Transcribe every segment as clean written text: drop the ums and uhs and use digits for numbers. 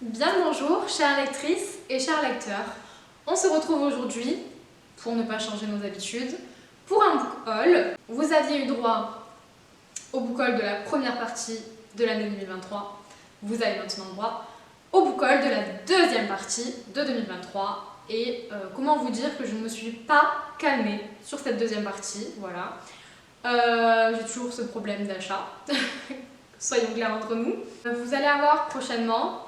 Bien le bonjour, chères lectrices et chers lecteurs. On se retrouve aujourd'hui, pour ne pas changer nos habitudes, pour un book haul. Vous aviez eu droit au book haul de la première partie de l'année 2023. Vous avez maintenant droit au book haul de la deuxième partie de 2023. Et comment vous dire que je ne me suis pas calmée sur cette deuxième partie, voilà. J'ai toujours ce problème d'achat, soyons clairs entre nous. Vous allez avoir prochainement,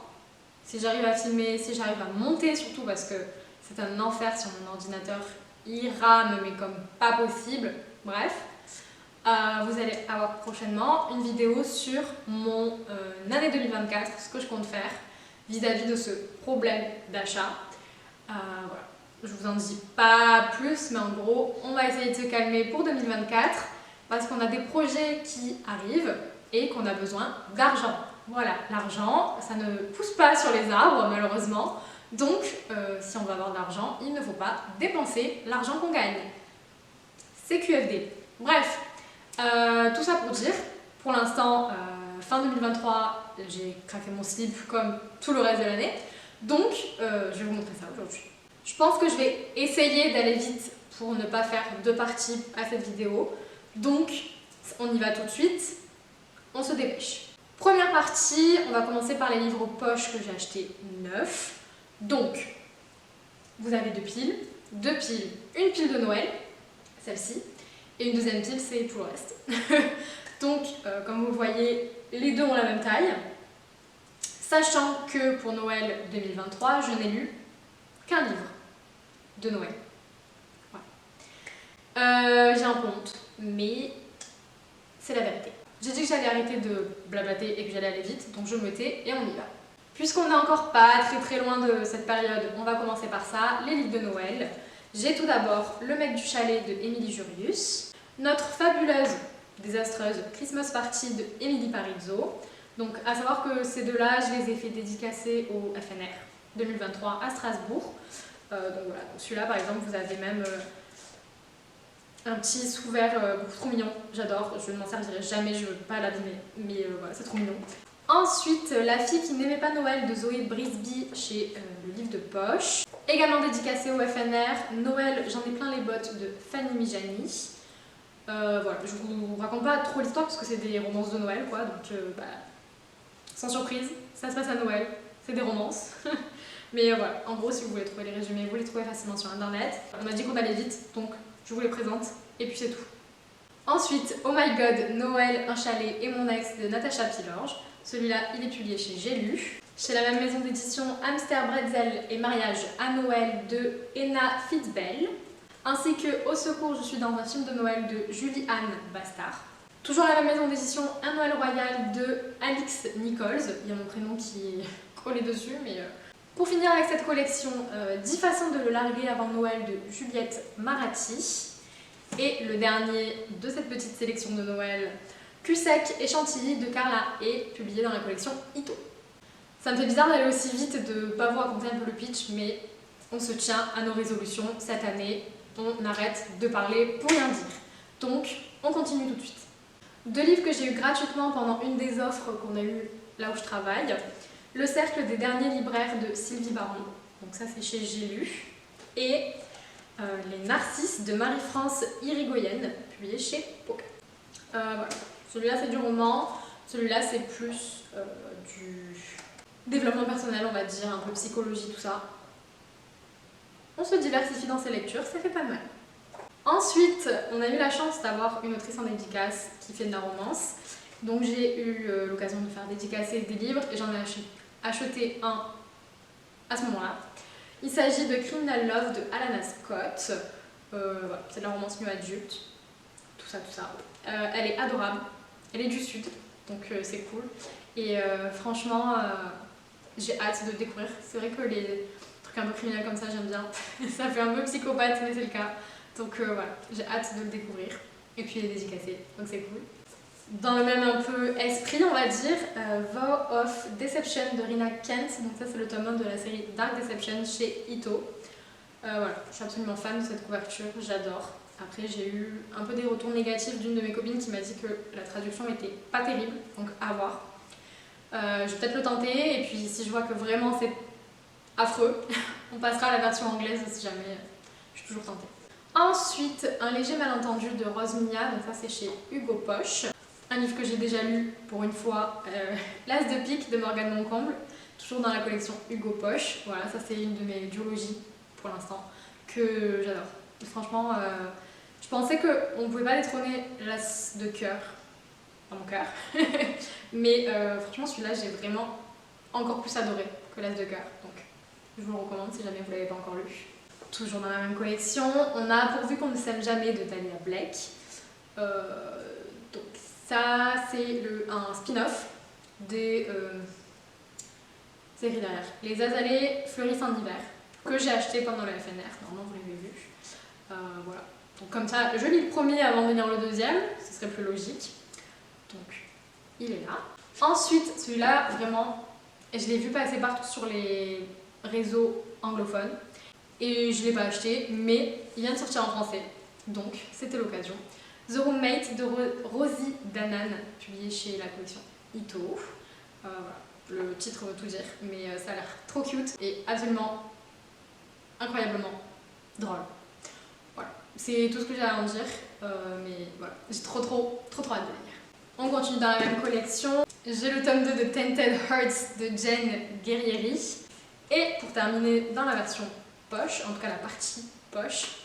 si j'arrive à filmer, si j'arrive à monter surtout parce que c'est un enfer sur mon ordinateur, il rame mais comme pas possible, bref. Vous allez avoir prochainement une vidéo sur mon année 2024, ce que je compte faire vis-à-vis de ce problème d'achat. Voilà. Je vous en dis pas plus, mais en gros, on va essayer de se calmer pour 2024 parce qu'on a des projets qui arrivent et qu'on a besoin d'argent. Voilà, l'argent, ça ne pousse pas sur les arbres malheureusement. Donc, si on veut avoir de l'argent, il ne faut pas dépenser l'argent qu'on gagne. C'est QFD. Bref, tout ça pour dire, pour l'instant, fin 2023, j'ai craqué mon slip comme tout le reste de l'année. Donc, je vais vous montrer ça aujourd'hui. Je pense que je vais essayer d'aller vite pour ne pas faire deux parties à cette vidéo. Donc, on y va tout de suite. On se dépêche. Première partie, on va commencer par les livres poche que j'ai achetés neufs. Donc, vous avez deux piles. Une pile de Noël, celle-ci, et une deuxième pile, c'est tout le reste. Donc, comme vous le voyez, les deux ont la même taille. Sachant que pour Noël 2023, je n'ai lu qu'un livre de Noël. Voilà. J'ai un peu honte, mais c'est la vérité. J'ai dit que j'allais arrêter de blablater et que j'allais aller vite, donc je me tais et on y va. Puisqu'on n'est encore pas très loin de cette période, on va commencer par ça, les livres de Noël. J'ai tout d'abord Le mec du chalet de Émilie Jurius, notre fabuleuse, désastreuse Christmas Party de Émilie Parizzo. Donc à savoir que ces deux-là, je les ai fait dédicacer au FNR 2023 à Strasbourg. Donc voilà, celui-là par exemple, vous avez même un petit sous-verre beaucoup trop mignon, j'adore, je ne m'en servirai jamais, je ne veux pas l'abîmer, mais voilà, c'est trop mignon. Ensuite, La fille qui n'aimait pas Noël de Zoé Brisby chez le livre de poche. Également dédicacé au FNR, Noël, j'en ai plein les bottes de Fanny Mijani. Voilà, je vous raconte pas trop l'histoire parce que c'est des romances de Noël quoi, donc sans surprise, ça se passe à Noël, c'est des romances. Mais voilà, en gros si vous voulez trouver les résumés, vous les trouvez facilement sur internet. On m'a dit qu'on allait vite, donc je vous les présente et puis c'est tout. Ensuite, Oh My God, Noël, un chalet et mon ex de Natacha Pilorge. Celui-là, il est publié chez J'ai lu. Chez la même maison d'édition, Hamster Bretzel et mariage à Noël de Enna Fitzbell. Ainsi que Au secours, je suis dans un film de Noël de Julie-Anne Bastard. Toujours la même maison d'édition, Un Noël royal de Alix Nichols. Il y a mon prénom qui est collé dessus, mais... Pour finir avec cette collection, 10 façons de le larguer avant Noël de Juliette Maratti. Et le dernier de cette petite sélection de Noël, Cul sec et chantilly de Carla est publié dans la collection Ito. Ça me fait bizarre d'aller aussi vite de ne pas vous raconter un peu le pitch, mais on se tient à nos résolutions cette année. On arrête de parler pour rien dire. Donc, on continue tout de suite. Deux livres que j'ai eu gratuitement pendant une des offres qu'on a eues là où je travaille. Le cercle des derniers libraires de Sylvie Baron, donc ça c'est chez J'ai lu. Et Les Narcisses de Marie-France Irigoyen, publié chez Pocket. Voilà. Celui-là c'est du roman, celui-là c'est plus du développement personnel on va dire, un peu psychologie tout ça. On se diversifie dans ses lectures, ça fait pas de mal. Ensuite, on a eu la chance d'avoir une autrice en dédicace qui fait de la romance. Donc j'ai eu l'occasion de faire dédicacer des livres et j'en ai acheté un à ce moment-là. Il s'agit de Criminal Love de Alana Scott. Voilà, c'est de la romance new adulte, tout ça. Elle est adorable, elle est du sud, donc c'est cool. Et franchement, j'ai hâte de le découvrir. C'est vrai que les trucs un peu criminels comme ça, j'aime bien. Ça fait un peu psychopathe, mais c'est le cas. Donc voilà, j'ai hâte de le découvrir. Et puis il est dédicacé, donc c'est cool. Dans le même un peu esprit, on va dire, Vow of Deception de Rina Kent. Donc ça c'est le tome 1 de la série Dark Deception chez Ito. Voilà, je suis absolument fan de cette couverture, j'adore. Après j'ai eu un peu des retours négatifs d'une de mes copines qui m'a dit que la traduction était pas terrible, donc à voir. Je vais peut-être le tenter et puis si je vois que vraiment c'est affreux, on passera à la version anglaise si jamais je suis toujours tentée. Ensuite, Un léger malentendu de Rose Mia, donc ça c'est chez Hugo Poche. Un livre que j'ai déjà lu pour une fois, L'As de pique de Morgane Moncomble, toujours dans la collection Hugo Poche. Voilà, ça c'est une de mes duologies pour l'instant que j'adore. Franchement, je pensais qu'on ne pouvait pas détrôner l'As de cœur dans mon cœur, mais franchement celui-là j'ai vraiment encore plus adoré que l'As de cœur, donc je vous le recommande si jamais vous ne l'avez pas encore lu. Toujours dans la même collection, on a Pourvu qu'on ne s'aime jamais de Dahlia Blake. Donc ça c'est un spin-off des séries derrière. Les azalées fleurissent en hiver, que j'ai acheté pendant le FNR, normalement vous l'avez vu. Voilà. Donc comme ça, je lis le premier avant de lire le deuxième, ce serait plus logique. Donc il est là. Ensuite, celui-là, vraiment, je l'ai vu passer partout sur les réseaux anglophones. Et je ne l'ai pas acheté, mais il vient de sortir en français, donc c'était l'occasion. The Roommate de Rosie Danan, publié chez la collection Ito. Voilà. Le titre veut tout dire, mais ça a l'air trop cute et absolument incroyablement drôle. Voilà, c'est tout ce que j'ai à en dire, mais voilà, j'ai trop hâte de lire. On continue dans la même collection. J'ai le tome 2 de Tainted Hearts de Jane Guerrieri. Et pour terminer dans la version poche, en tout cas la partie poche,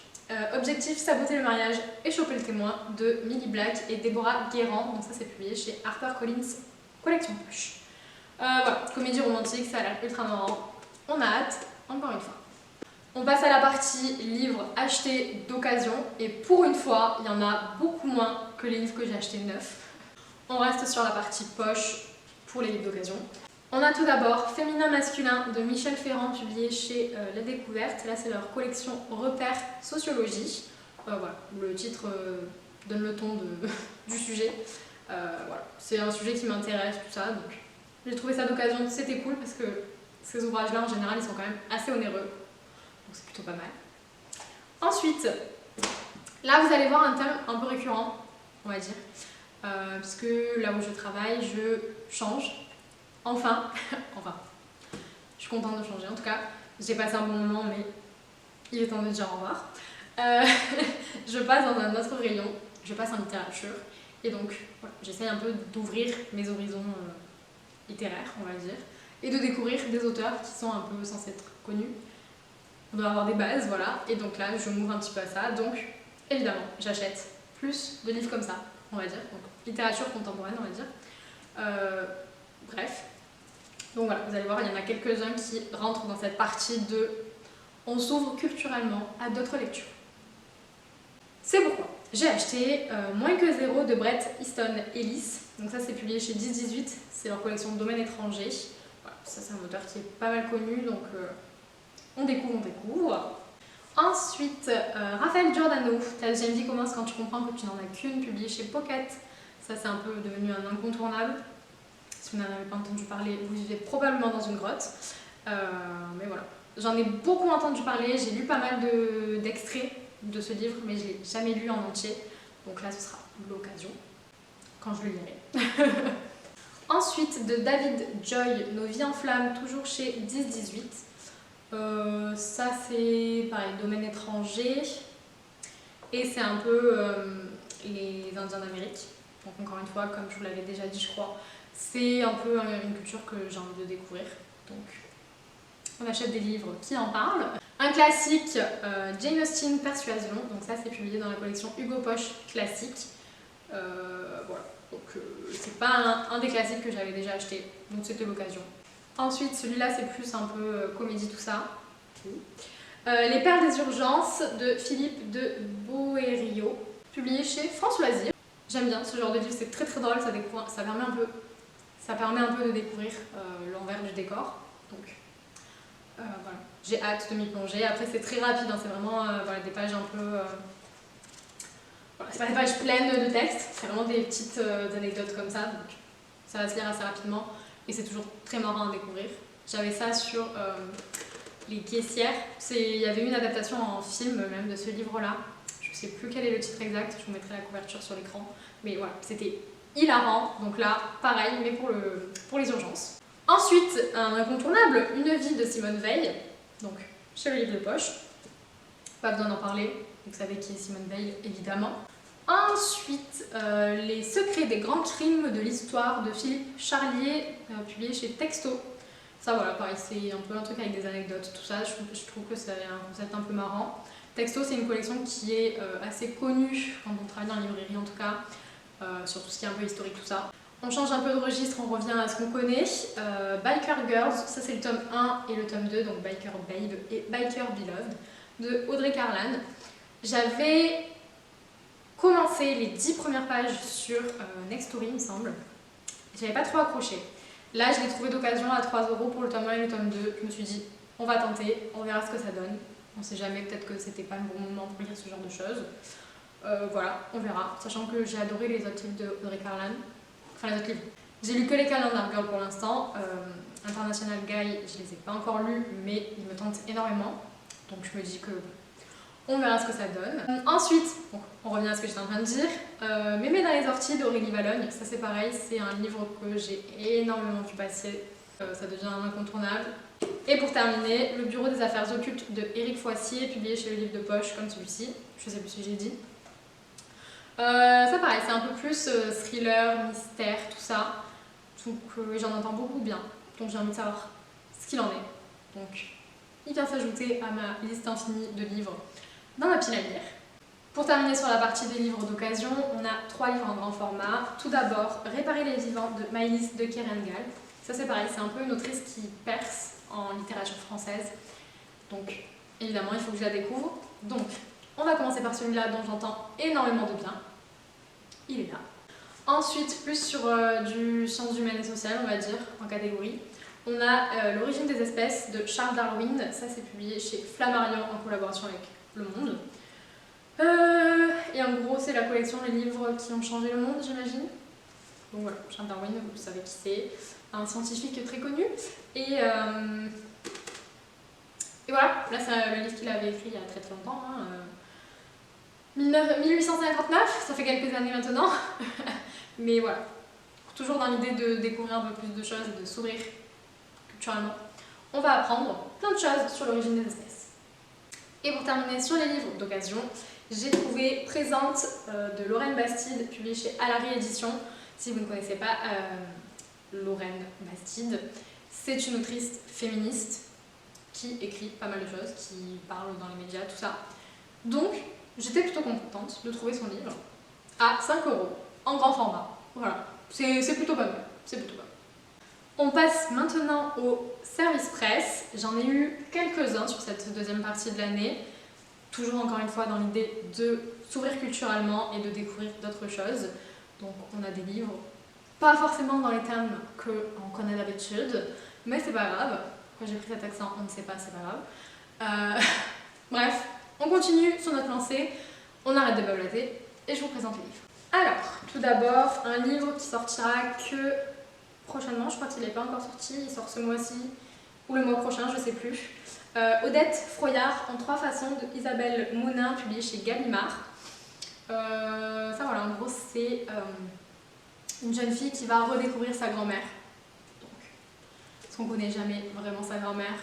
Objectif saboter le mariage et choper le témoin de Millie Black et Deborah Guérand. Donc ça c'est publié chez HarperCollins collection poche. Voilà, comédie romantique, ça a l'air ultra marrant. On a hâte, encore une fois. On passe à la partie livres achetés d'occasion et pour une fois, il y en a beaucoup moins que les livres que j'ai achetés neufs. On reste sur la partie poche pour les livres d'occasion. On a tout d'abord Féminin masculin de Michel Ferrand, publié chez La Découverte. Là, c'est leur collection Repères Sociologie. Voilà, le titre donne le ton du sujet. Voilà. C'est un sujet qui m'intéresse, tout ça. Donc, j'ai trouvé ça d'occasion, c'était cool parce que ces ouvrages-là, en général, ils sont quand même assez onéreux. Donc, c'est plutôt pas mal. Ensuite, là, vous allez voir un thème un peu récurrent, on va dire. Puisque là où je travaille, je change. Enfin, je suis contente de changer. En tout cas, j'ai passé un bon moment, mais il est temps de dire au revoir. Je passe dans un autre rayon, je passe en littérature, et donc voilà, j'essaye un peu d'ouvrir mes horizons littéraires, on va dire, et de découvrir des auteurs qui sont un peu censés être connus. On doit avoir des bases, voilà, et donc là, je m'ouvre un petit peu à ça. Donc, évidemment, j'achète plus de livres comme ça, on va dire, donc littérature contemporaine, on va dire. Bref. Donc voilà, vous allez voir, il y en a quelques-uns qui rentrent dans cette partie de on s'ouvre culturellement à d'autres lectures. C'est pourquoi j'ai acheté Moins que zéro de Bret Easton Ellis. Donc ça c'est publié chez 10-18, c'est leur collection Domaine étranger. Voilà, ça c'est un auteur qui est pas mal connu, donc on découvre. Ensuite, Raphaël Giordano, Ta deuxième vie commence quand tu comprends que tu n'en as qu'une, publié chez Pocket. Ça c'est un peu devenu un incontournable. Si vous n'en avez pas entendu parler, vous vivez probablement dans une grotte. Mais voilà, j'en ai beaucoup entendu parler, j'ai lu pas mal d'extraits de ce livre, mais je ne l'ai jamais lu en entier. Donc là, ce sera l'occasion, quand je le lirai. Ensuite, de David Joy, Nos vies en flammes, toujours chez 10-18. Ça, c'est pareil, domaine étranger. Et c'est un peu les Indiens d'Amérique. Donc encore une fois, comme je vous l'avais déjà dit, je crois, c'est un peu une culture que j'ai envie de découvrir. Donc, on achète des livres qui en parlent. Un classique, Jane Austen, Persuasion. Donc ça, c'est publié dans la collection Hugo Poche classique. Voilà. Donc, c'est pas un des classiques que j'avais déjà acheté. Donc, c'était l'occasion. Ensuite, celui-là, c'est plus un peu comédie, tout ça. Les Pères des urgences de Philippe de Boério, publié chez France Loisirs. J'aime bien ce genre de livre, c'est très drôle, ça permet un peu de découvrir l'envers du décor. Donc voilà, j'ai hâte de m'y plonger. Après c'est très rapide, hein, c'est vraiment voilà, des pages un peu... voilà, c'est pas des pages pleines de texte, c'est vraiment des petites anecdotes comme ça, donc ça va se lire assez rapidement et c'est toujours très marrant à découvrir. J'avais ça sur Les Caissières, il y avait une adaptation en film même de ce livre-là. Je sais plus quel est le titre exact, je vous mettrai la couverture sur l'écran, mais voilà, c'était hilarant, donc là, pareil, mais pour les urgences. Ensuite, un incontournable, Une vie de Simone Veil, donc chez le livre de poche. Pas besoin d'en parler, vous savez qui est Simone Veil, évidemment. Ensuite, Les secrets des grands crimes de l'histoire de Philippe Charlier, publié chez Texto. Ça voilà, pareil, c'est un peu un truc avec des anecdotes, tout ça, je trouve que c'est un concept un peu marrant. Texto, c'est une collection qui est assez connue quand on travaille dans la librairie en tout cas, sur tout ce qui est un peu historique, tout ça. On change un peu de registre, on revient à ce qu'on connaît. Biker Girls, ça c'est le tome 1 et le tome 2, donc Biker Babe et Biker Beloved, de Audrey Carlan. J'avais commencé les 10 premières pages sur Nextory, il me semble. J'avais pas trop accroché. Là, je l'ai trouvé d'occasion à 3 € pour le tome 1 et le tome 2. Je me suis dit, on va tenter, on verra ce que ça donne. On sait jamais, peut-être que c'était pas le bon moment pour lire ce genre de choses. Voilà, on verra. Sachant que j'ai adoré les autres livres de Audrey Carlan. Enfin, les autres livres. J'ai lu que les Calendar Girl pour l'instant. International Guy, je les ai pas encore lus, mais ils me tentent énormément. Donc je me dis que on verra ce que ça donne. Ensuite, donc, on revient à ce que j'étais en train de dire. Mémé dans les orties d'Aurélie Valogne, ça c'est pareil, c'est un livre que j'ai énormément vu passer. Ça devient un incontournable. Et pour terminer, Le bureau des affaires occultes de Éric Foissier, publié chez le livre de poche, comme celui-ci. Je sais plus si j'ai dit. Ça pareil, c'est un peu plus thriller, mystère, tout ça. Donc j'en entends beaucoup bien. Donc j'ai envie de savoir ce qu'il en est. Donc il vient s'ajouter à ma liste infinie de livres dans ma pile à lire. Pour terminer sur la partie des livres d'occasion, on a 3 livres en grand format. Tout d'abord, Réparer les vivants de Maëlys de Kerangal. Ça c'est pareil, c'est un peu une autrice qui perce en littérature française. Donc évidemment, il faut que je la découvre. Donc on va commencer par celui-là dont j'entends énormément de bien. Il est là. Ensuite, plus sur du sciences humaines et sociales, on va dire, en catégorie. On a L'origine des espèces de Charles Darwin. Ça c'est publié chez Flammarion en collaboration avec Le Monde. Et en gros, c'est la collection des livres qui ont changé le monde, j'imagine. Donc voilà, Charles Darwin, vous savez qui c'est, un scientifique très connu. Et voilà, là c'est le livre qu'il avait écrit il y a très longtemps, hein, 1859, ça fait quelques années maintenant. Mais voilà, toujours dans l'idée de découvrir un peu plus de choses et de s'ouvrir culturellement. On va apprendre plein de choses sur l'origine des espèces. Et pour terminer sur les livres d'occasion, j'ai trouvé Présente de Lorraine Bastide, publié chez Alary Éditions. Si vous ne connaissez pas Lorraine Bastide, c'est une autrice féministe qui écrit pas mal de choses, qui parle dans les médias, tout ça. Donc, j'étais plutôt contente de trouver son livre à 5 € en grand format. Voilà, c'est plutôt pas mal. C'est plutôt pas mal. On passe maintenant au service presse. J'en ai eu quelques-uns sur cette deuxième partie de l'année. Toujours encore une fois dans l'idée de s'ouvrir culturellement et de découvrir d'autres choses. Donc on a des livres, pas forcément dans les thèmes qu'on connaît d'habitude, mais c'est pas grave. Quand j'ai pris cet accent, on ne sait pas, c'est pas grave. Bref, on continue sur notre lancée, on arrête de bablater et je vous présente les livres. Alors, tout d'abord, un livre qui sortira que prochainement, je crois qu'il n'est pas encore sorti, il sort ce mois-ci ou le mois prochain, je sais plus. Odette Froyard en 3 façons de Isabelle Monin, publié chez Gallimard. Ça voilà, en gros c'est une jeune fille qui va redécouvrir sa grand-mère. Parce qu'on ne connaît jamais vraiment sa grand-mère,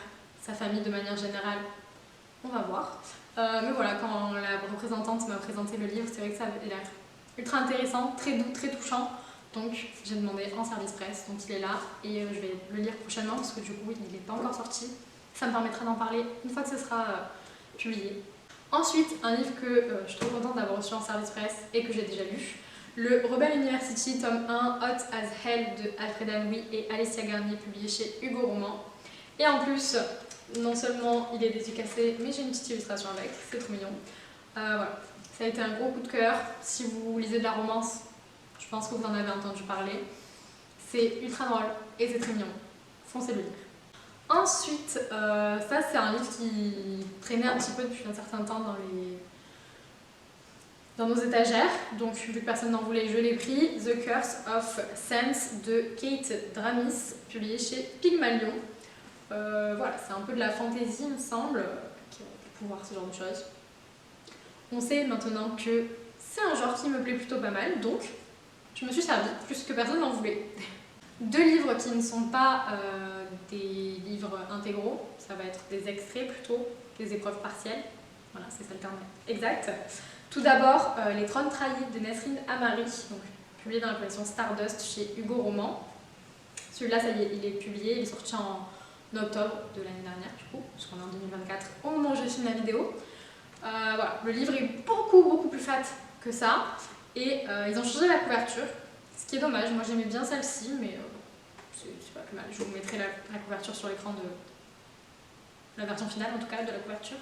sa famille de manière générale, on va voir. Mais voilà, quand la représentante m'a présenté le livre, c'est vrai que ça avait l'air ultra intéressant, très doux, très touchant. Donc j'ai demandé en service presse, donc il est là et je vais le lire prochainement parce que du coup il n'est pas encore sorti. Ça me permettra d'en parler une fois que ce sera publié. Ensuite, un livre que je suis trop contente d'avoir reçu en service presse et que j'ai déjà lu. Le Rebel University, tome 1, Hot as Hell de Alfreda Louis et Alessia Garnier, publié chez Hugo Roman. Et en plus, non seulement il est dédicacé, mais j'ai une petite illustration avec, c'est trop mignon. Voilà, ça a été un gros coup de cœur. Si vous lisez de la romance, je pense que vous en avez entendu parler. C'est ultra drôle et c'est très mignon. Foncez le lire. Ensuite, ça c'est un livre qui traînait un petit peu depuis un certain temps dans nos étagères. Donc vu que personne n'en voulait, je l'ai pris. The Curse of Sense de Kate Dramis, publié chez Pygmalion. Voilà, c'est un peu de la fantaisie, il me semble, qui va pouvoir ce genre de choses. On sait maintenant que c'est un genre qui me plaît plutôt pas mal, donc je me suis servie, plus que personne n'en voulait. 2 livres qui ne sont pas des livres intégraux, ça va être des extraits plutôt, des épreuves partielles. Voilà, c'est ça le terme exact. Tout d'abord, Les Trônes trahis de Nesrine Amari, donc publié dans la collection Stardust chez Hugo Roman. Celui-là, ça y est, il est publié, il est sorti en octobre de l'année dernière, du coup, parce qu'on est en 2024 au moment où je filme la vidéo. Voilà, le livre est beaucoup plus fat que ça, et ils ont changé la couverture, ce qui est dommage. Moi j'aimais bien celle-ci, mais c'est pas plus mal. Je vous mettrai la couverture sur l'écran de la version finale, en tout cas, de la couverture.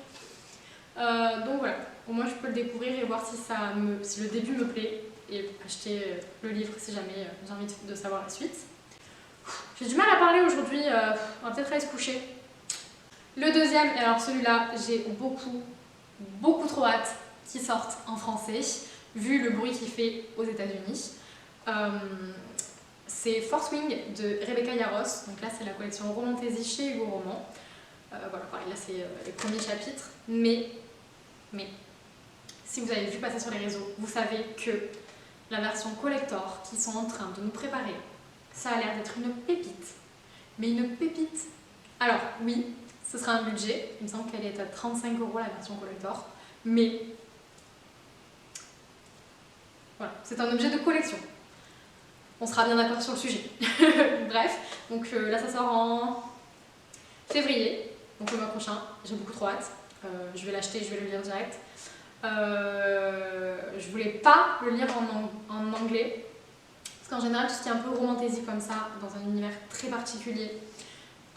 Donc voilà, au moins je peux le découvrir et voir si le début me plaît, et acheter le livre si jamais j'ai envie de savoir la suite. J'ai du mal à parler aujourd'hui, on va peut-être aller se coucher. Le deuxième, et alors celui-là, j'ai beaucoup trop hâte qu'il sorte en français, vu le bruit qu'il fait aux États-Unis. C'est Fourth Wing de Rebecca Yarros, donc là c'est la collection Romantasy chez Hugo Roman. Voilà, pareil, là c'est les premiers chapitres, mais si vous avez vu passer sur les réseaux, vous savez que la version collector qu'ils sont en train de nous préparer, ça a l'air d'être une pépite, mais une pépite. Alors oui, ce sera un budget, il me semble qu'elle est à 35 € la version collector, mais voilà, c'est un objet de collection. On sera bien d'accord sur le sujet. Bref, donc là ça sort en février, donc le mois prochain, j'ai beaucoup trop hâte. Je vais l'acheter, je vais le lire direct. Je voulais pas le lire en anglais, parce qu'en général tout ce qui est un peu romantasy comme ça, dans un univers très particulier,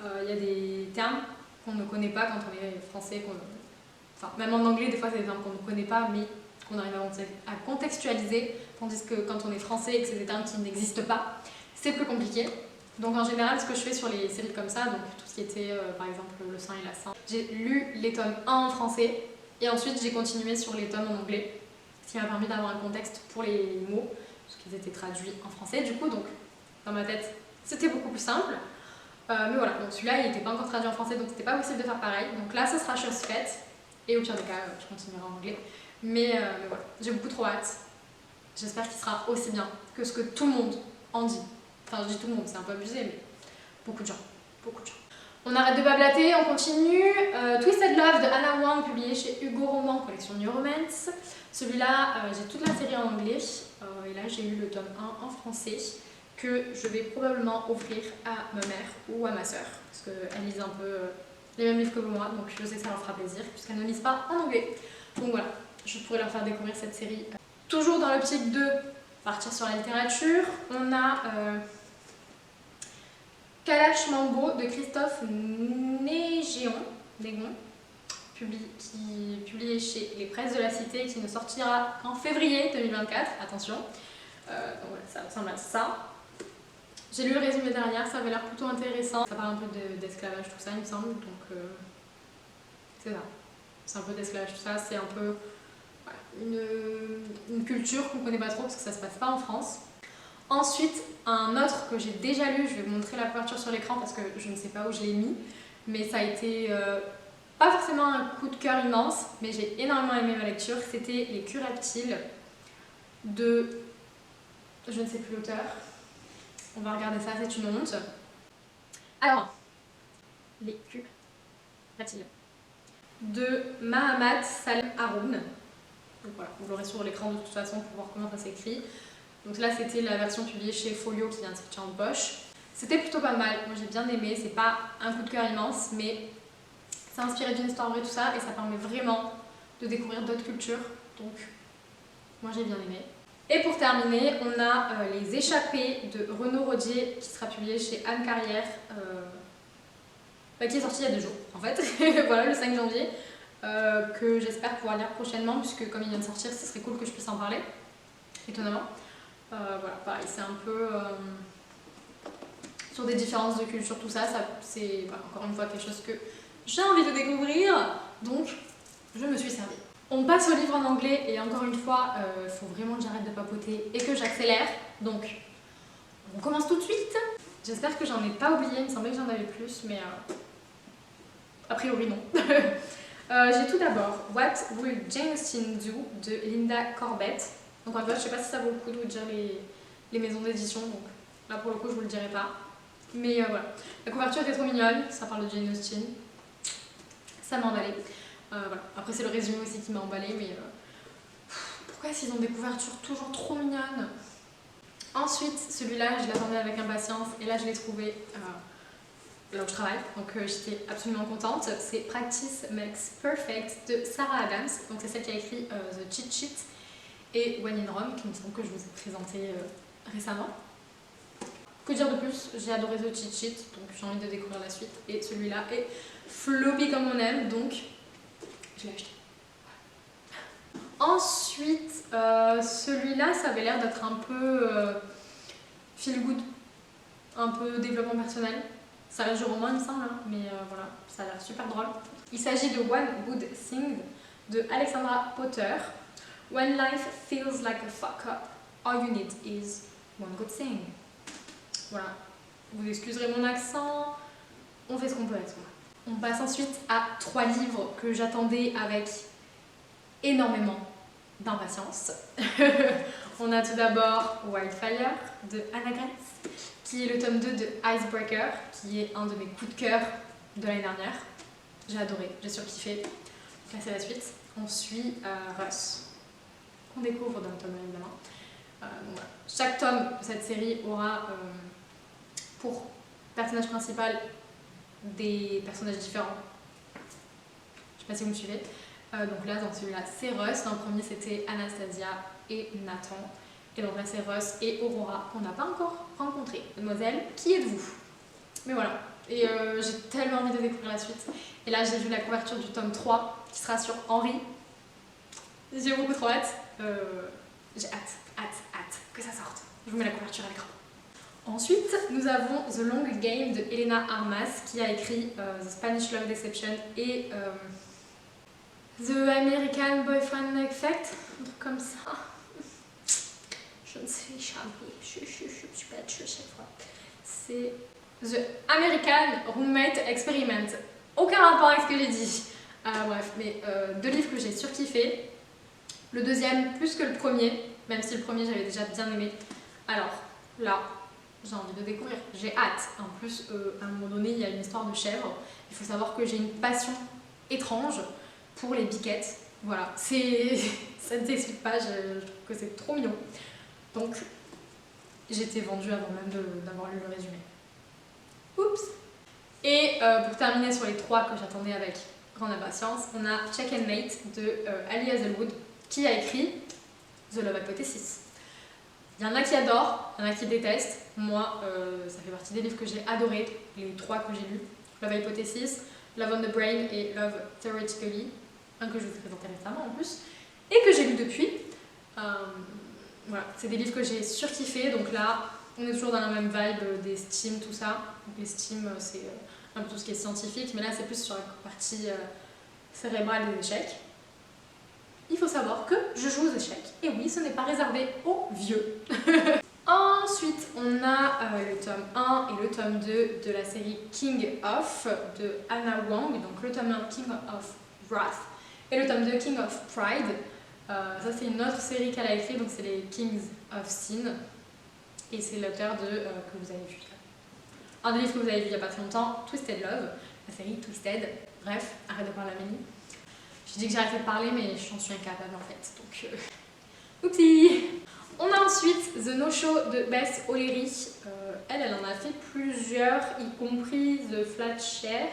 il y a des termes qu'on ne connaît pas quand on est français, enfin même en anglais des fois c'est des termes qu'on ne connaît pas mais qu'on arrive à contextualiser, tandis que quand on est français et que c'est des termes qui n'existent pas, c'est plus compliqué. Donc en général ce que je fais sur les séries comme ça, donc tout ce qui était par exemple Le Saint et la Sainte, j'ai lu les tomes 1 en français et ensuite j'ai continué sur les tomes en anglais, ce qui m'a permis d'avoir un contexte pour les mots, parce qu'ils étaient traduits en français du coup, donc dans ma tête c'était beaucoup plus simple. Mais voilà, donc celui-là il n'était pas encore traduit en français donc c'était pas possible de faire pareil, donc là ce sera chose faite et au pire des cas je continuerai en anglais. Mais voilà, j'ai beaucoup trop hâte. J'espère qu'il sera aussi bien que ce que tout le monde en dit. Enfin, je dis tout le monde, c'est un peu abusé, mais beaucoup de gens. On arrête de bablater, on continue. Twisted Love de Anna Wang, publié chez Hugo Roman, collection New Romance. Celui-là, j'ai toute la série en anglais. Et là, j'ai eu le tome 1 en français, que je vais probablement offrir à ma mère ou à ma soeur, parce qu'elles lisent un peu les mêmes livres que moi, donc je sais que ça leur fera plaisir, puisqu'elles ne lisent pas en anglais. Donc voilà, je pourrais leur faire découvrir cette série. Toujours dans l'optique de partir sur la littérature, on a Kalash Mambo de Christophe Négon, qui est publié chez Les Presses de la Cité, qui ne sortira qu'en février 2024, attention. Donc voilà, ça ressemble à ça. J'ai lu le résumé derrière, ça avait l'air plutôt intéressant. Ça parle un peu d'esclavage, tout ça, il me semble, donc c'est ça. C'est un peu d'esclavage, tout ça, c'est un peu voilà, une culture qu'on ne connaît pas trop parce que ça se passe pas en France. Ensuite, un autre que j'ai déjà lu, je vais vous montrer la couverture sur l'écran parce que je ne sais pas où je l'ai mis, mais ça a été pas forcément un coup de cœur immense, mais j'ai énormément aimé ma lecture. C'était Les Culs Reptiles de... je ne sais plus l'auteur. On va regarder ça, c'est une honte. Alors, Les Culs Reptiles de Mahamat Salem Haroun. Donc voilà, vous l'aurez sur l'écran de toute façon pour voir comment ça s'écrit. Donc là c'était la version publiée chez Folio qui vient de sortir en poche. C'était plutôt pas mal, moi j'ai bien aimé, c'est pas un coup de cœur immense, mais c'est inspiré d'une histoire vraie tout ça et ça permet vraiment de découvrir d'autres cultures. Donc moi j'ai bien aimé. Et pour terminer, on a Les Échappés de Renaud Rodier qui sera publié chez Anne Carrière, qui est sorti il y a 2 jours en fait, voilà, le 5 janvier, que j'espère pouvoir lire prochainement puisque comme il vient de sortir, ce serait cool que je puisse en parler, étonnamment. Voilà, pareil, c'est un peu sur des différences de culture, tout ça, c'est voilà, encore une fois quelque chose que j'ai envie de découvrir, donc je me suis servie. On passe au livre en anglais et encore une fois, il faut vraiment que j'arrête de papoter et que j'accélère, donc on commence tout de suite. J'espère que j'en ai pas oublié, il me semblait que j'en avais plus, mais a priori non. J'ai tout d'abord What Will Jane Austen Do de Linda Corbett. Donc en fait, je sais pas si ça vaut le coup de vous dire les maisons d'édition, donc là pour le coup je vous le dirai pas. Mais voilà, la couverture était trop mignonne, ça parle de Jane Austen, ça m'a emballé. Voilà. Après c'est le résumé aussi qui m'a emballé, mais pourquoi est-ce qu'ils ont des couvertures toujours trop mignonnes? Ensuite, celui-là je l'attendais avec impatience et là je l'ai trouvé là où je travaille, donc j'étais absolument contente. C'est Practice Makes Perfect de Sarah Adams, donc c'est celle qui a écrit The Cheat Sheet et When in Rome, qui me semble que je vous ai présenté récemment. Que dire de plus? J'ai adoré The Cheat Sheet, donc j'ai envie de découvrir la suite. Et celui-là est floppy comme on aime, donc je l'ai acheté. Ensuite, celui-là, ça avait l'air d'être un peu feel good, un peu développement personnel. Ça reste du roman, il me semble, hein, mais voilà, ça a l'air super drôle. Il s'agit de One Good Thing de Alexandra Potter. When life feels like a fuck up, all you need is one good thing. Voilà, vous excuserez mon accent, on fait ce qu'on peut avec moi. On passe ensuite à 3 livres que j'attendais avec énormément d'impatience. On a tout d'abord Wildfire de Anna Grace, qui est le tome 2 de Icebreaker, qui est un de mes coups de cœur de l'année dernière. J'ai adoré, j'ai surkiffé. Là c'est la suite. On suit Russ, qu'on découvre dans le tome 1 évidemment. Donc voilà. Chaque tome de cette série aura pour personnage principal des personnages différents. Je sais pas si vous me suivez. Donc là dans celui-là c'est Russ, dans le premier c'était Anastasia et Nathan. Et donc là c'est Russ et Aurora qu'on n'a pas encore rencontré. Mademoiselle, qui êtes-vous? Mais voilà, et j'ai tellement envie de découvrir la suite. Et là j'ai vu la couverture du tome 3 qui sera sur Henri. J'ai beaucoup trop hâte. J'ai hâte que ça sorte. Je vous mets la couverture à l'écran. Ensuite, nous avons The Long Game de Elena Armas qui a écrit The Spanish Love Deception et The American Boyfriend Effect, un truc comme ça. Je ne sais jamais, je suis pas dessus à chaque fois. C'est The American Roommate Experiment. Aucun rapport avec ce que j'ai dit. Bref, mais 2 livres que j'ai surkiffé. Le deuxième plus que le premier, même si le premier j'avais déjà bien aimé. Alors là, j'ai envie de découvrir, j'ai hâte. En plus, à un moment donné, il y a une histoire de chèvre. Il faut savoir que j'ai une passion étrange pour les biquettes. Voilà, ça ne s'explique pas, je trouve que c'est trop mignon. Donc, j'étais vendue avant même d'avoir lu le résumé. Oups! Et pour terminer sur les 3 que j'attendais avec grande impatience, on a Check and Mate de Ali Hazelwood qui a écrit The Love Hypothesis. Il y en a qui adorent, il y en a qui détestent. Moi, ça fait partie des livres que j'ai adorés, les 3 que j'ai lus. Love Hypothesis, Love on the Brain et Love Theoretically, un que je vous ai présenté récemment en plus, et que j'ai lu depuis. Voilà, c'est des livres que j'ai surkiffés, donc là, on est toujours dans la même vibe des STEAM, tout ça. Donc les STEAM, c'est un peu tout ce qui est scientifique, mais là, c'est plus sur la partie cérébrale des échecs. Il faut savoir que je joue aux échecs, et oui, ce n'est pas réservé aux vieux. Ensuite, on a le tome 1 et le tome 2 de la série King of de Anna Wong, donc le tome 1 King of Wrath et le tome 2 King of Pride. Ça c'est une autre série qu'elle a écrite, donc c'est les Kings of Sin, et c'est l'auteur de que vous avez vu, un des livres que vous avez vu il n'y a pas très longtemps, Twisted Love, la série Twisted. Bref, arrête de parler à Mélie. J'ai dit que j'arrêtais de parler, mais j'en suis incapable en fait, donc oupsie. On a ensuite The No-Show de Beth O'Leary. Elle en a fait plusieurs, y compris The Flat Share,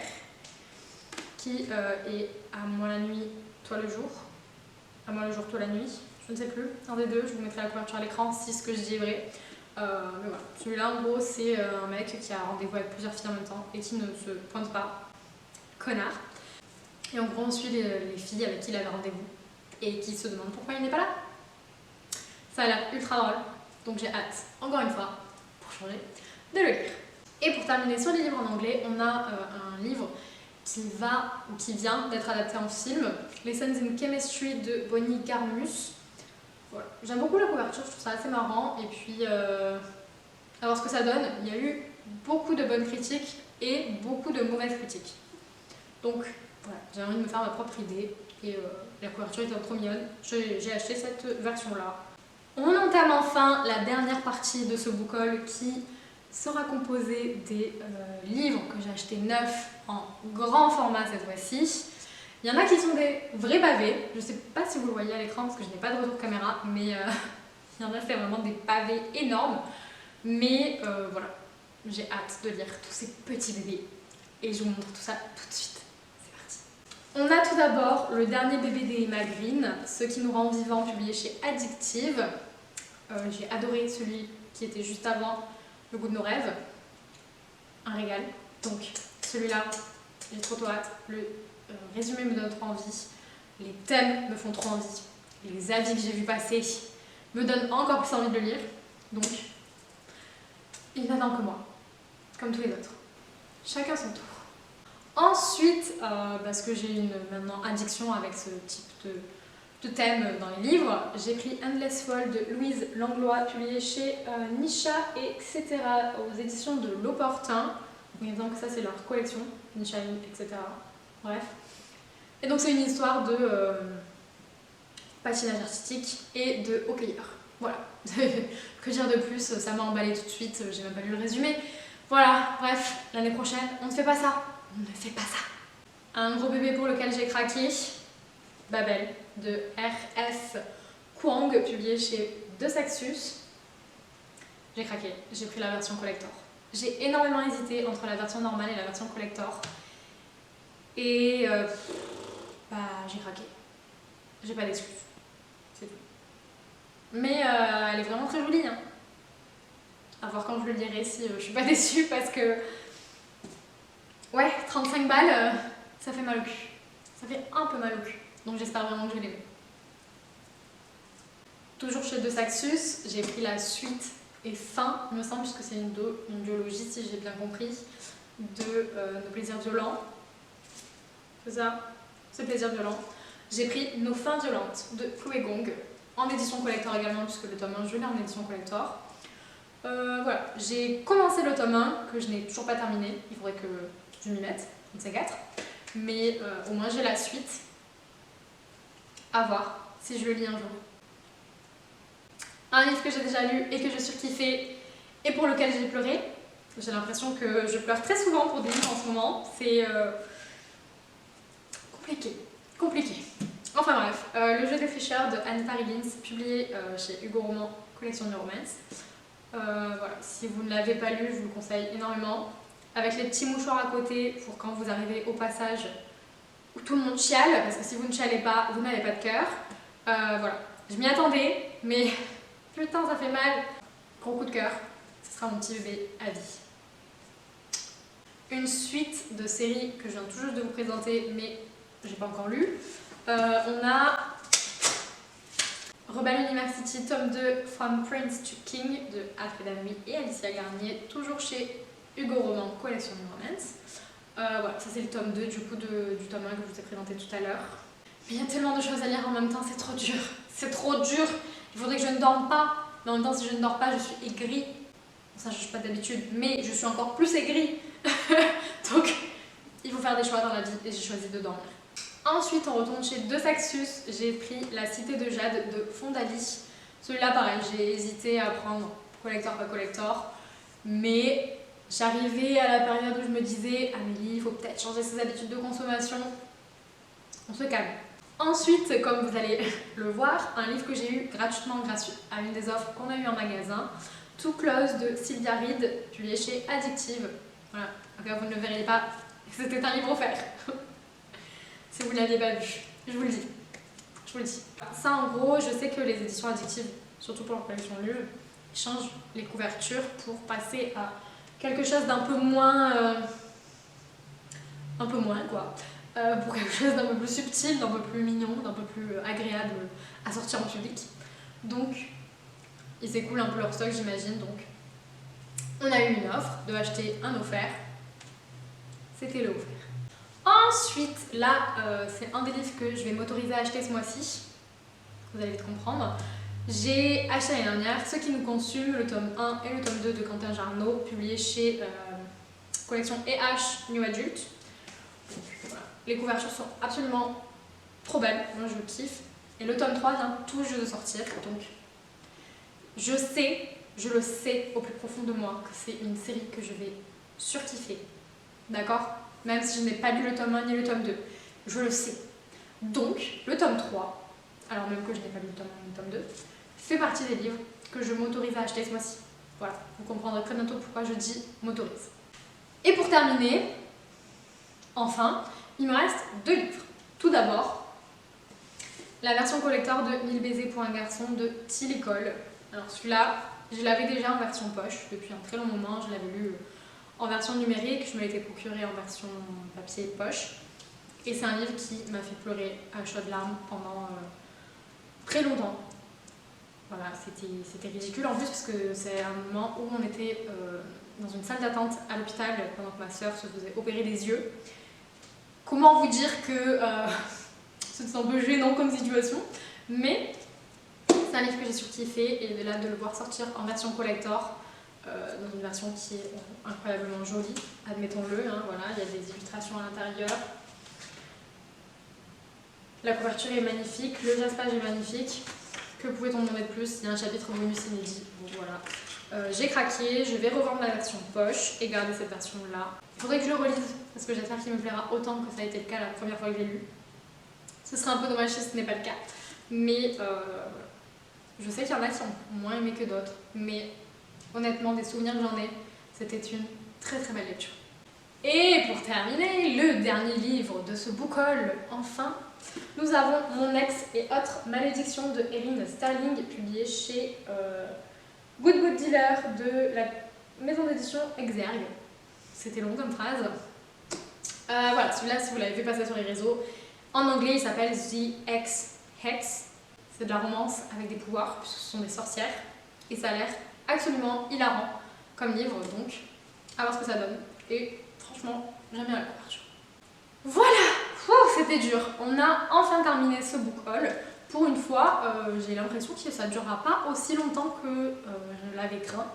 qui est À moi la nuit, toi le jour. À moi le jour, toi la nuit. Je ne sais plus, un des deux, je vous mettrai la couverture à l'écran si ce que je dis est vrai. Mais voilà, celui-là en gros c'est un mec qui a rendez-vous avec plusieurs filles en même temps et qui ne se pointe pas. Connard. Et en gros on suit les filles avec qui il avait rendez-vous et qui se demandent pourquoi il n'est pas là. Ça a l'air ultra drôle, donc j'ai hâte, encore une fois, pour changer, de le lire. Et pour terminer sur les livres en anglais, on a un livre qui vient d'être adapté en film, Lessons in Chemistry de Bonnie Garmus. Voilà. J'aime beaucoup la couverture, je trouve ça assez marrant, et puis à voir ce que ça donne. Il y a eu beaucoup de bonnes critiques et beaucoup de mauvaises critiques. Donc voilà, j'ai envie de me faire ma propre idée, et la couverture était trop mignonne. J'ai acheté cette version-là. On entame enfin la dernière partie de ce book haul qui sera composé des livres que j'ai achetés neufs en grand format cette fois-ci. Il y en a qui sont des vrais pavés, je ne sais pas si vous le voyez à l'écran parce que je n'ai pas de retour caméra, mais il y en a c'est vraiment des pavés énormes. Mais voilà, j'ai hâte de lire tous ces petits bébés et je vous montre tout ça tout de suite. C'est parti. On a tout d'abord le dernier bébé d'Emma Green, Ce qui nous rend vivants, publié chez Addictive. J'ai adoré celui qui était juste avant, Le goût de nos rêves. Un régal. Donc celui-là, j'ai trop hâte. Le résumé me donne trop envie. Les thèmes me font trop envie. Les avis que j'ai vus passer me donnent encore plus envie de le lire. Donc, il n'attend que moi. Comme tous les autres. Chacun son tour. Ensuite, parce que j'ai une maintenant addiction avec ce type de thème dans les livres, j'ai pris Endless Fall de Louise Langlois, publié chez Nisha, etc. aux éditions de L'Opportun. Il me semble que ça c'est leur collection, Nisha, etc. Bref. Et donc c'est une histoire de patinage artistique et de hockeyeur. Voilà. Que dire de plus, ça m'a emballé tout de suite, j'ai même pas lu le résumé. Voilà, bref, l'année prochaine, on ne fait pas ça. On ne fait pas ça. Un gros bébé pour lequel j'ai craqué, Babel, de R.S. Kuang, publié chez De Saxus. J'ai craqué, j'ai pris la version collector. J'ai énormément hésité entre la version normale et la version collector. Et j'ai craqué. J'ai pas d'excuses. C'est tout. Mais elle est vraiment très jolie. Hein. À voir quand je le lirai si je suis pas déçue parce que... Ouais, 35 balles, ça fait mal au cul. Ça fait un peu mal au cul. Donc j'espère vraiment que je vais l'aimer. Toujours chez De Saxus, j'ai pris la suite et fin, il me semble, puisque c'est une duologie, si j'ai bien compris, de Nos plaisirs violents. C'est ça, ce plaisir violent. J'ai pris Nos fins violentes de Chloé Gong, en édition collector également, puisque le tome 1, je l'ai en édition collector. Voilà, j'ai commencé le tome 1, que je n'ai toujours pas terminé, il faudrait que je m'y mette, une de ces quatre. Mais au moins j'ai la suite. À voir si je le lis un jour. Un livre que j'ai déjà lu et que je surkiffais et pour lequel j'ai pleuré. J'ai l'impression que je pleure très souvent pour des livres en ce moment. C'est compliqué. Enfin bref, Le jeu des flécheurs de Anita Riggins, publié chez Hugo Roman, collection New Romance. Voilà, si vous ne l'avez pas lu, je vous le conseille énormément. Avec les petits mouchoirs à côté pour quand vous arrivez au passage où tout le monde chiale, parce que si vous ne chialez pas, vous n'avez pas de cœur. Voilà, je m'y attendais, mais putain ça fait mal. Gros coup de cœur, ce sera mon petit bébé à vie. Une suite de séries que je viens tout juste de vous présenter, mais j'ai pas encore lu. On a Rebel University, tome 2, From Prince to King, de Alfred Amoui et Alicia Garnier, toujours chez Hugo Roman, collection New Romance. Voilà, ça c'est le tome 2 du coup du tome 1 que je vous ai présenté tout à l'heure. Mais il y a tellement de choses à lire en même temps, c'est trop dur. C'est trop dur. Il faudrait que je ne dorme pas. Mais en même temps, si je ne dors pas, je suis aigrie. Ça, je ne suis pas d'habitude, mais je suis encore plus aigrie. Donc, il faut faire des choix dans la vie et j'ai choisi de dormir. Ensuite, on retourne chez De Saxus. J'ai pris La Cité de Jade de Fondali. Celui-là, pareil, j'ai hésité à prendre collector, pas collector. Mais j'arrivais à la période où je me disais Amélie, il faut peut-être changer ses habitudes de consommation. On se calme. Ensuite, comme vous allez le voir, un livre que j'ai eu gratuitement grâce à une des offres qu'on a eu en magasin, Too Close de Sylvia Reed, publié chez Addictive. Voilà, donc vous ne le verriez pas, c'était un livre offert. Si vous ne l'aviez pas vu, je vous le dis. Je vous le dis. Ça, en gros, je sais que les éditions Addictive, surtout pour leur collection Lulu, ils changent les couvertures pour passer à quelque chose d'un peu moins... quoi. Pour quelque chose d'un peu plus subtil, d'un peu plus mignon, d'un peu plus agréable à sortir en public. Donc, ils écoulent un peu leur stock, j'imagine. Donc, on a eu une offre de acheter un offert. C'était le offert. Ensuite, là, c'est un des livres que je vais m'autoriser à acheter ce mois-ci. Vous allez vite comprendre. J'ai acheté l'année dernière Ce qui nous consume, le tome 1 et le tome 2 de Quentin Jarnot, publié chez collection EH New Adult. Voilà. Les couvertures sont absolument trop belles, moi je kiffe. Et le tome 3 vient tout juste de sortir, donc Je le sais au plus profond de moi que c'est une série que je vais surkiffer. D'accord? Même si je n'ai pas lu le tome 1 ni le tome 2. Je le sais. Donc, le tome 3, alors même que je n'ai pas lu le tome 1 ni le tome 2, fait partie des livres que je m'autorise à acheter ce mois-ci. Voilà, vous comprendrez très bientôt pourquoi je dis m'autorise. Et pour terminer, enfin, il me reste 2 livres. Tout d'abord, la version collector de 1000 baisers pour un garçon de Tilly Cole. Alors celui-là, je l'avais déjà en version poche depuis un très long moment, je l'avais lu en version numérique, je me l'étais procuré en version papier poche. Et c'est un livre qui m'a fait pleurer à chaudes larmes pendant très longtemps. Voilà, c'était ridicule en plus parce que c'est un moment où on était dans une salle d'attente à l'hôpital pendant que ma soeur se faisait opérer des yeux. Comment vous dire que c'est un peu gênant comme situation, mais c'est un livre que j'ai surkiffé et là de le voir sortir en version collector, dans une version qui est incroyablement jolie, admettons-le, hein, voilà, il y a des illustrations à l'intérieur. La couverture est magnifique, le jaspage est magnifique. Que pouvait-on demander de plus? Il y a un chapitre bonus inédit. Bon, voilà. J'ai craqué, je vais revendre la version poche et garder cette version-là. Il faudrait que je le relise parce que j'espère qu'il me plaira autant que ça a été le cas la première fois que je l'ai lu. Ce serait un peu dommage si ce n'est pas le cas. Mais voilà. Je sais qu'il y en a qui ont moins aimé que d'autres. Mais honnêtement, des souvenirs que j'en ai, c'était une très très belle lecture. Et pour terminer, le dernier livre de ce book haul, enfin, nous avons Mon ex et autres malédictions de Erin Sterling, publié chez Good Book Dealer de la maison d'édition Exergue. C'était long comme phrase. Voilà, celui-là, si vous l'avez vu passer sur les réseaux, en anglais il s'appelle The Ex-Hex. C'est de la romance avec des pouvoirs, puisque ce sont des sorcières. Et ça a l'air absolument hilarant comme livre, donc à voir ce que ça donne. Et franchement, j'aime bien la couverture. Voilà! C'était dur. On a enfin terminé ce book haul. Pour une fois, j'ai l'impression que ça ne durera pas aussi longtemps que je l'avais craint.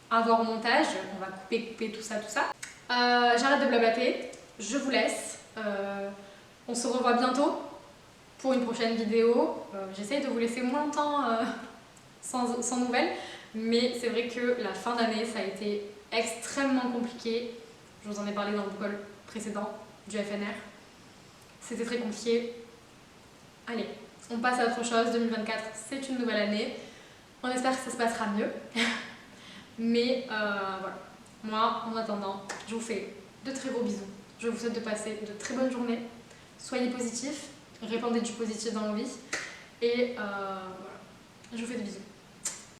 À voir au montage, on va couper tout ça. J'arrête de blablater, je vous laisse. On se revoit bientôt pour une prochaine vidéo. J'essaye de vous laisser moins longtemps sans nouvelles, mais c'est vrai que la fin d'année, ça a été extrêmement compliqué. Je vous en ai parlé dans le book haul précédent du FNR. C'était très compliqué. Allez, on passe à autre chose. 2024, c'est une nouvelle année. On espère que ça se passera mieux. Mais voilà. Moi, en attendant, je vous fais de très gros bisous. Je vous souhaite de passer de très bonnes journées. Soyez positifs, répandez du positif dans vos vies. Et voilà, je vous fais des bisous.